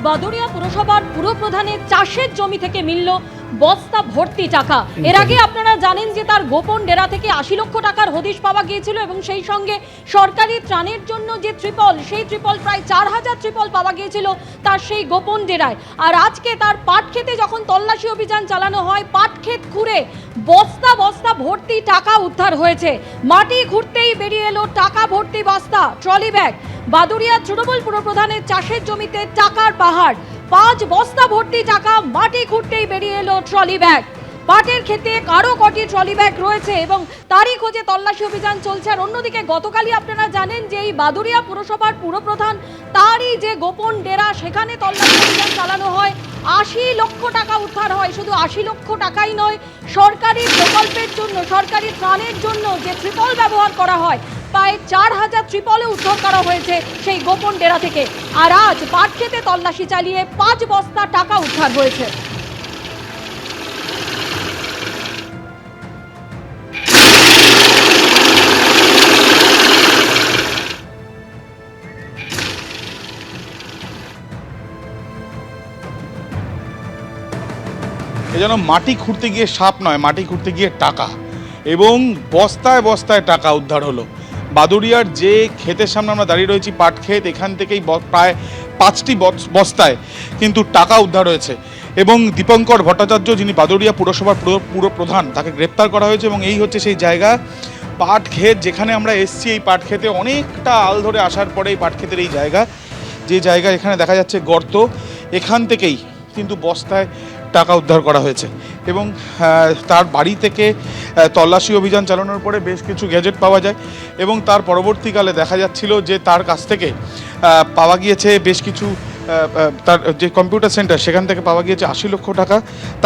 বাদুড়িয়া পুরসভার পুরপ্রধানের চাষের জমি থেকে মিলল বস্তা ভর্তি টাকা। এর আগে আপনারা জানেন যে তার গোপন ডেরা থেকে ৮০ লক্ষ টাকার হদিশ পাওয়া গিয়েছিল এবং সেই সঙ্গে সরকারি ত্রাণের জন্য যে ত্রিপল, সেই ত্রিপল প্রায় ৪,০০০ ত্রিপল পাওয়া গিয়েছিল তার সেই গোপন ডেরায়। আর আজকে তার পাট ক্ষেতে যখন তল্লাশি অভিযান চালানো হয়, পাট ক্ষেত খুঁড়ে বস্তা বস্তা ভর্তি টাকা উদ্ধার হয়েছে। মাটি খুঁড়তেই বেরিয়ে এলো টাকা ভর্তি বস্তা, ট্রলি ব্যাগ। বাদুড়িয়া তৃণমূল পুরপ্রধানের চাষের জমিতে টাকার পাহাড়, ৫ বস্তা ভর্তি টাকা মাটি খুঁড়তেই বেরিয়ে এলো ট্রলি ব্যাগ। পাটের ক্ষেতে আরও কটি ট্রলি ব্যাগ রয়েছে এবং তারই খোঁজে তল্লাশি অভিযান চলছে। আর অন্যদিকে গতকালই আপনারা জানেন যে এই বাদুড়িয়া পুরসভার পুরপ্রধান তারই যে গোপন ডেরা, সেখানে তল্লাশি অভিযান চালানো হয়, ৮০ লক্ষ টাকা উদ্ধার হয়। শুধু ৮০ লক্ষ টাকাই নয়, সরকারি প্রকল্পের জন্য, সরকারি ত্রাণের জন্য যে ত্রিপল ব্যবহার করা হয়, প্রায় ৪,০০০ ত্রিপলে উদ্ধার করা হয়েছে সেই গোপন ডেরা থেকে। আর আজ পাট ক্ষেতে তল্লাশি চালিয়ে ৫ বস্তা টাকা উদ্ধার হয়েছে। এ যেন মাটি খুঁড়তে গিয়ে সাপ নয়, মাটি খুঁড়তে গিয়ে টাকা, এবং বস্তায় বস্তায় টাকা উদ্ধার হলো। বাদুড়িয়ার যে ক্ষেতের সামনে আমরা দাঁড়িয়ে রয়েছি, পাট ক্ষেত, এখান থেকেই প্রায় ৫টি বস্তায় কিন্তু টাকা উদ্ধার হয়েছে। এবং দীপঙ্কর ভট্টাচার্য, যিনি বাদুড়িয়া পুরসভার পুরপ্রধান, তাকে গ্রেপ্তার করা হয়েছে। এবং এই হচ্ছে সেই জায়গা, পাট ক্ষেত, যেখানে আমরা এসছি। এই পাট ক্ষেতে অনেকটা আল ধরে আসার পরে এই পাট ক্ষেতের এই জায়গা, যে জায়গা এখানে দেখা যাচ্ছে গর্ত, এখান থেকেই কিন্তু বস্তায় টাকা উদ্ধার করা হয়েছে। এবং তার বাড়ি থেকে তল্লাশি অভিযান চালানোর পরে বেশ কিছু গ্যাজেট পাওয়া যায় এবং তার পরবর্তীকালে দেখা যাচ্ছিল যে তার কাছ থেকে পাওয়া গিয়েছে বেশ কিছু, তার যে কম্পিউটার সেন্টার, সেখান থেকে পাওয়া গিয়েছে ৮০ লক্ষ টাকা।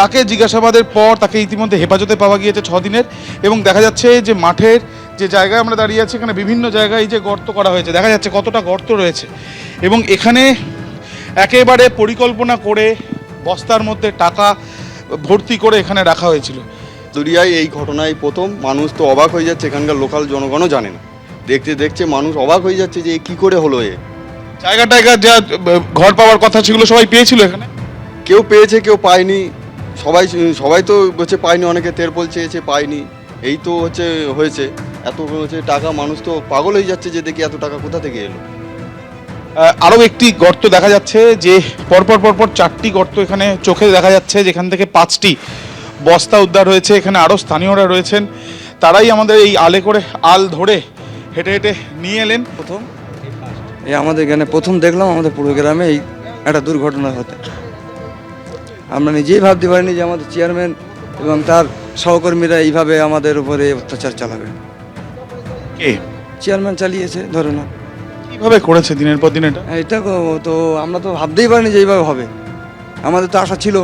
তাকে জিজ্ঞাসাবাদের পর তাকে ইতিমধ্যে হেফাজতে পাওয়া গিয়েছে ৬ দিনের। এবং দেখা যাচ্ছে যে মাঠের যে জায়গায় আমরা দাঁড়িয়ে আছি, এখানে বিভিন্ন জায়গায় এই যে গর্ত করা হয়েছে, দেখা যাচ্ছে কতটা গর্ত রয়েছে। এবং এখানে একেবারে পরিকল্পনা করে বস্তার মধ্যে টাকা ভর্তি করে এখানে রাখা হয়েছিল। বাদুড়িয়ায় এই ঘটনায় প্রথম, মানুষ তো অবাক হয়ে যাচ্ছে, এখানকার লোকাল জনগণও জানে না। দেখতে দেখতে মানুষ অবাক হয়ে যাচ্ছে যে কি করে হলো এ। জায়গা যা ঘর পাওয়ার কথা সেগুলো সবাই পেয়েছিল এখানে? কেউ পেয়েছে, কেউ পায়নি। সবাই তো হচ্ছে পায়নি, অনেকে তেরপল চেয়েছে, পায়নি। এই তো হয়েছে এত টাকা, মানুষ তো পাগল হয়ে যাচ্ছে যে দেখি এত টাকা কোথা থেকে এলো। আরও একটি গর্ত দেখা যাচ্ছে, যে পরপর ৪টি গর্ত এখানে চোখে দেখা যাচ্ছে, যেখান থেকে ৫টি বস্তা উদ্ধার হয়েছে। এখানে আরও স্থানীয়রা রয়েছেন, তারাই আমাদের এই আলে করে আল ধরে হেঁটে হেঁটে নিয়ে এলেন। এই আমাদের এখানে প্রথম দেখলাম আমাদের পুরো গ্রামে এই একটা দুর্ঘটনা হতে। আমরা নিজেই ভাবতে পারিনি যে আমাদের চেয়ারম্যান এবং তার সহকর্মীরা এইভাবে আমাদের উপরে অত্যাচার চালাবে। কে চেয়ারম্যান চালিয়েছে, ধরে না কিভাবে করেছে দিনের পর দিন এটা? এটা তো আমরা তো ভাবতেই পারিনি যে এইভাবে হবে। আমাদের তো আশা ছিল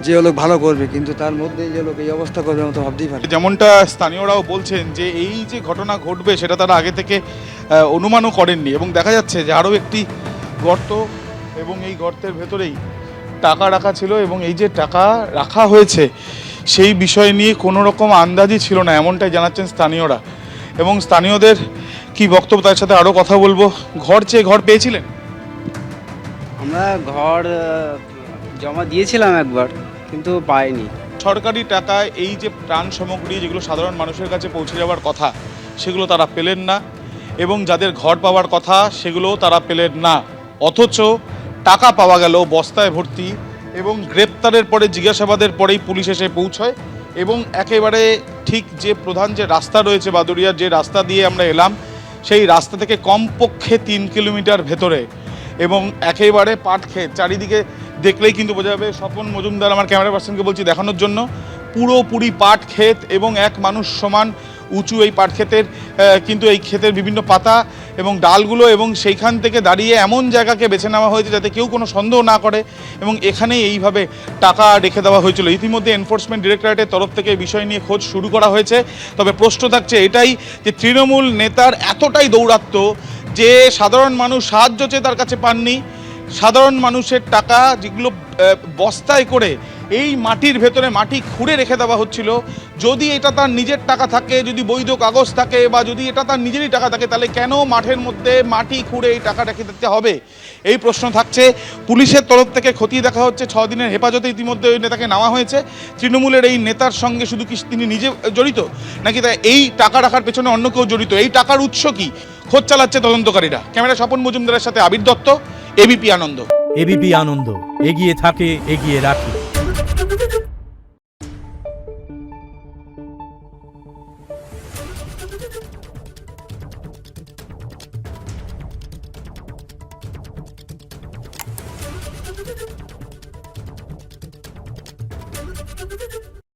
যে ও লোক ভালো করবে, কিন্তু তার মধ্যে যে লোক এই অবস্থা করবে আমরা তো ভাবতেই পারি। যেমনটা স্থানীয়রাও বলছেন যে এই যে ঘটনা ঘটবে সেটা তারা আগে থেকে অনুমানও করেননি। এবং দেখা যাচ্ছে যে আরও একটি গর্ত, এবং এই গর্তের ভেতরেই টাকা রাখা ছিল। এবং এই যে টাকা রাখা হয়েছে সেই বিষয় নিয়ে কোনো রকম আন্দাজই ছিল না, এমনটাই জানাচ্ছেন স্থানীয়রা। এবং স্থানীয়দের কি বক্তব্য, তার সাথে আরও কথা বলবো। ঘর চেয়ে ঘর পেয়েছিলেন? আমরা ঘর জমা দিয়েছিলাম একবার, কিন্তু পাইনি। সরকারি টাকায় এই যে ত্রাণ সামগ্রী, যেগুলো সাধারণ মানুষের কাছে পৌঁছে যাওয়ার কথা, সেগুলো তারা পেলেন না। এবং যাদের ঘর পাওয়ার কথা সেগুলোও তারা পেলেন না। অথচ টাকা পাওয়া গেল বস্তায় ভর্তি। এবং গ্রেপ্তারের পরে, জিজ্ঞাসাবাদের পরেই পুলিশ এসে পৌঁছয়। এবং একেবারে ঠিক যে প্রধান যে রাস্তা রয়েছে বাদুড়িয়ার, যে রাস্তা দিয়ে আমরা এলাম, সেই রাস্তা থেকে কমপক্ষে ৩ কিলোমিটার ভেতরে, এবং একেবারে পাট ক্ষেত, চারিদিকে দেখলেই কিন্তু বোঝা যাবে। স্বপন মজুমদার, আমার ক্যামেরা পার্সনকে বলছি দেখানোর জন্য, পুরোপুরি পাট ক্ষেত এবং এক মানুষ সমান উঁচু এই পাট ক্ষেতের, কিন্তু এই ক্ষেতের বিভিন্ন পাতা এবং ডালগুলো, এবং সেইখান থেকে দাঁড়িয়ে এমন জায়গাকে বেছে নেওয়া হয়েছে যাতে কেউ কোনো সন্দেহ না করে। এবং এখানেই এইভাবে টাকা রেখে দেওয়া হয়েছিল। ইতিমধ্যে এনফোর্সমেন্ট ডিরেক্টরেটের তরফ থেকে এই বিষয় নিয়ে খোঁজ শুরু করা হয়েছে। তবে প্রশ্ন থাকছে এটাই যে তৃণমূল নেতার এতটাই দৌরাত্ম্য যে সাধারণ মানুষ সাহায্য চেয়ে তার কাছে পাননি। সাধারণ মানুষের টাকা যেগুলো বস্তায় করে এই মাটির ভেতরে মাটি খুঁড়ে রেখে দেওয়া হচ্ছিল। যদি এটা তার নিজের টাকা থাকে, যদি বৈধ কাগজ থাকে, বা যদি এটা তার নিজেরই টাকা থাকে, তাহলে কেন মাঠের মধ্যে মাটি খুঁড়ে এই টাকা রেখে দিতে হবে? এই প্রশ্ন থাকছে। পুলিশের তরফ থেকে খতিয়ে দেখা হচ্ছে। 6 দিনের হেফাজতে ইতিমধ্যে ওই নেতাকে নেওয়া হয়েছে। তৃণমূলের এই নেতার সঙ্গে শুধু কি তিনি নিজে জড়িত, নাকি তাই এই টাকা রাখার পেছনে অন্য কেউ জড়িত? এই টাকার উৎস কি, খোঁজ চালাচ্ছে তদন্তকারীরা। ক্যামেরা স্বপন মজুমদারের সাথে আবির দত্ত, এবিপি আনন্দ। এবিপি আনন্দ, এগিয়ে থাকে, এগিয়ে রাখে।